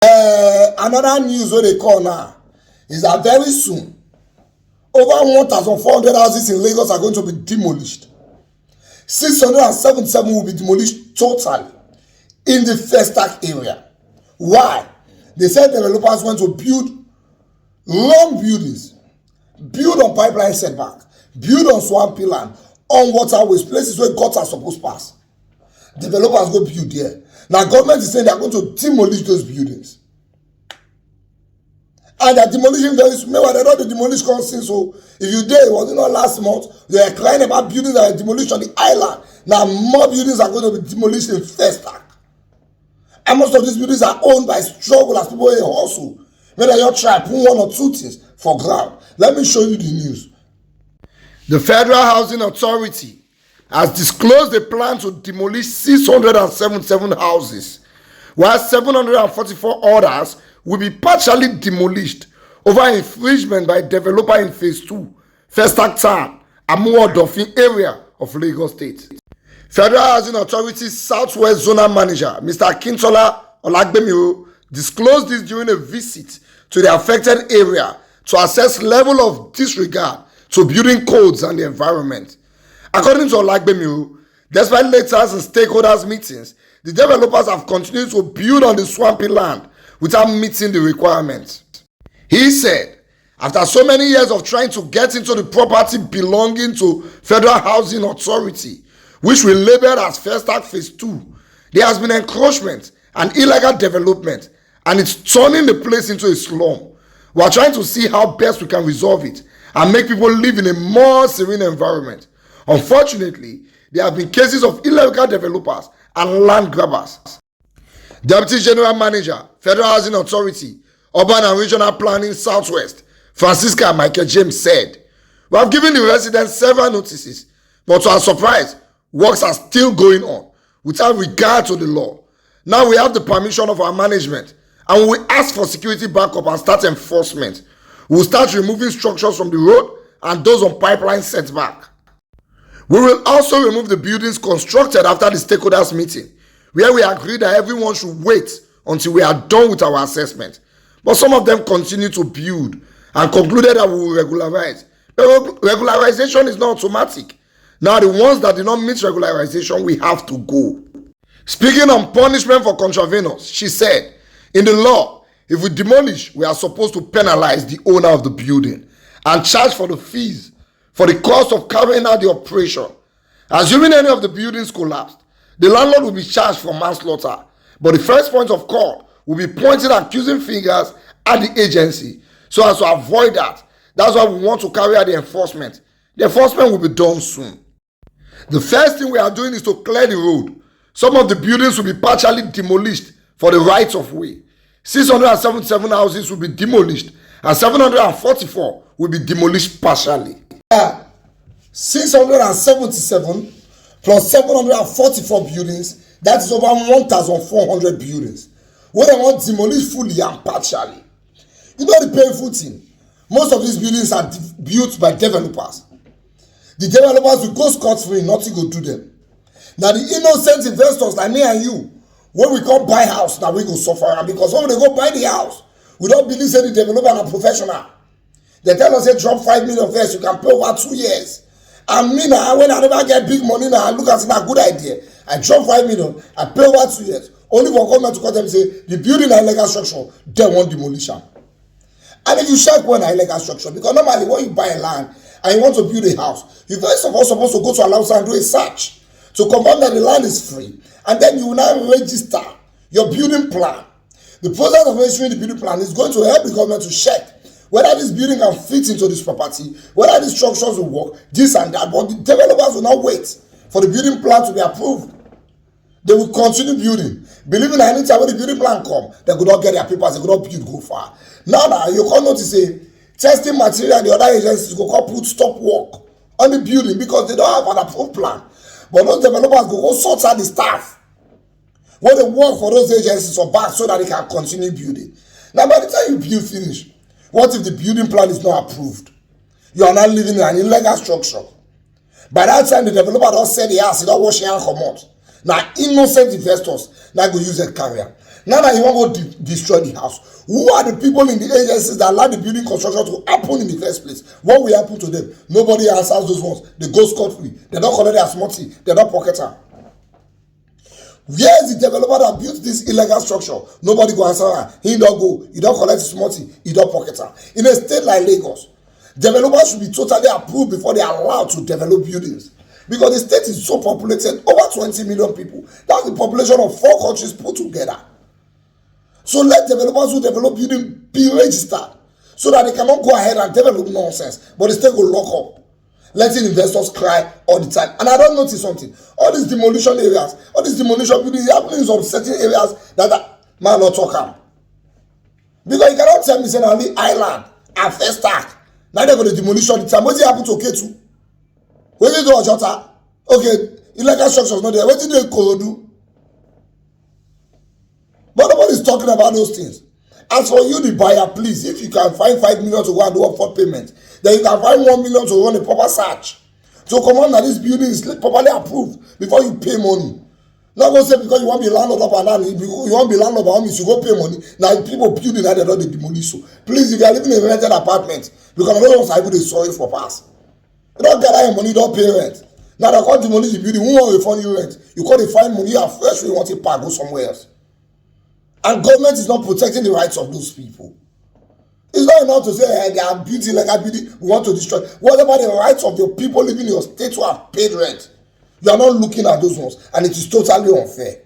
Another news wey dey call now is that very soon over 1,400 houses in Lagos are going to be demolished. 677 will be demolished totally in the Festac area. Why? They said developers want to build long buildings, build on pipeline setback, build on swampy land, on waterways, places where gutters are supposed to pass. Developers go build there. Now government is saying they are going to demolish those buildings. And they're demolishing very soon. Meanwhile, they don't demolish constant. So if you did, it was not last month, they were crying about buildings that are demolished on the island. Now more buildings are going to be demolished in Festac. And most of these buildings are owned by strugglers, people in hustle. When you try put one or two things for ground. Let me show you the news. The Federal Housing Authority has disclosed a plan to demolish 677 houses, while 744 others will be partially demolished over infringement by developer in Phase 2, Festac Town, Amuwo-Odofin area of Lagos State. Federal Housing Authority Southwest Zonal Manager, Mr. Akintola Olagbemiro, disclosed this during a visit to the affected area to assess level of disregard to building codes and the environment. According to Olagbemiro, despite letters and stakeholders meetings, the developers have continued to build on the swampy land without meeting the requirements. He said, after so many years of trying to get into the property belonging to Federal Housing Authority, which we labeled as Festac Phase 2, there has been encroachment and illegal development, and it's turning the place into a slum. We are trying to see how best we can resolve it and make people live in a more serene environment. Unfortunately, there have been cases of illegal developers and land grabbers. Deputy General Manager, Federal Housing Authority, Urban and Regional Planning Southwest, Francisca Michael James said, "We have given the residents several notices, but to our surprise, works are still going on without regard to the law. Now we have the permission of our management and we will ask for security backup and start enforcement. We will start removing structures from the road and those on pipeline setback. We will also remove the buildings constructed after the stakeholders meeting, where we agreed that everyone should wait until we are done with our assessment. But some of them continue to build and concluded that we will regularize. But regularization is not automatic. Now the ones that did not meet regularization, we have to go." Speaking on punishment for contraveners, she said, "In the law, if we demolish, we are supposed to penalize the owner of the building and charge for the fees for the cost of carrying out the operation. Assuming any of the buildings collapsed, the landlord will be charged for manslaughter, but the first point of call will be pointing accusing fingers at the agency. So as to avoid that, that's why we want to carry out the enforcement. The enforcement will be done soon. The first thing we are doing is to clear the road. Some of the buildings will be partially demolished for the right of way. 677 houses will be demolished and 744 will be demolished partially." 677 plus 744 buildings, that is over 1,400 buildings. Wey dem want demolish fully and partially. You know the painful thing? Most of these buildings are built by developers. The developers will go scot-free, nothing go do them. Now the innocent investors like me and you, when we come buy house, now we go suffer. And because when they go buy the house, we don't believe say the developer are professional. They tell us, say, drop 5 million first, you can pay over 2 years. And me now, when I never get big money now, I look at it as a good idea. I drop 5 million, I pay over 2 years. Only for government to call them and say, the building is illegal structure, they want demolition. And if you check when an illegal structure, because normally when you buy a land and you want to build a house, you first of all supposed to go to a house and do a search to confirm that the land is free. And then you will now register your building plan. The process of registering the building plan is going to help the government to check whether this building can fit into this property, whether these structures will work, this and that. But the developers will not wait for the building plan to be approved. They will continue building, believing that anytime when the building plan come, they could not get their papers, they could not build go far. Now you can't notice a testing material and the other agencies go come put stop work on the building because they don't have an approved plan. But those developers go sort out the staff when they work for those agencies or back so that they can continue building. Now by the time you build finish, what if the building plan is not approved? You are now living in an illegal structure. By that time the developer don't sell the house, he don't wash your hand come out. Now innocent investors now go use a carrier. Now that you want to go destroy the house, who are the people in the agencies that allow the building construction to happen in the first place? What will happen to them? Nobody answers those ones. They go scot-free. They don't collect their smutty. They don't pocket her. Where is the developer that built this illegal structure? Nobody go answer her. He don't go. He don't collect his smutty. He don't pocket her. In a state like Lagos, developers should be totally approved before they are allowed to develop buildings. Because the state is so populated, over 20 million people. That's the population of 4 countries put together. So let developers who develop building be registered so that they cannot go ahead and develop nonsense, but they still go lock up, letting investors cry all the time. And I don't notice something. All these demolition areas, all these demolition buildings happening in some certain areas that man not talking. Because you cannot tell me say na only island and Festac. Now they're going to demolition the time. What did happen to K2? What did they do Ojota? Okay, illegal structures not there. What did they do? But nobody's talking about those things. As for you, the buyer, please, if you can find 5 million to go and do upfront payment, then you can find 1 million to run a proper search. So come on, that this building is properly approved before you pay money. Not going to say because you want to be landlord up and down, you want to be landlord by means you go pay money. Now people building that they don't demolish. So please, if you are living in a rented apartment, because I don't want to sorry for pass. You don't get that money, you don't pay rent. Now they can't demolish the building. Who want to refund you rent? You can't find money, you have fresh, you want to park, go somewhere else. And government is not protecting the rights of those people. It's not enough to say hey, they are building like a building we want to destroy. What about the rights of the people living in your state who have paid rent? You are not looking at those ones, and it is totally unfair.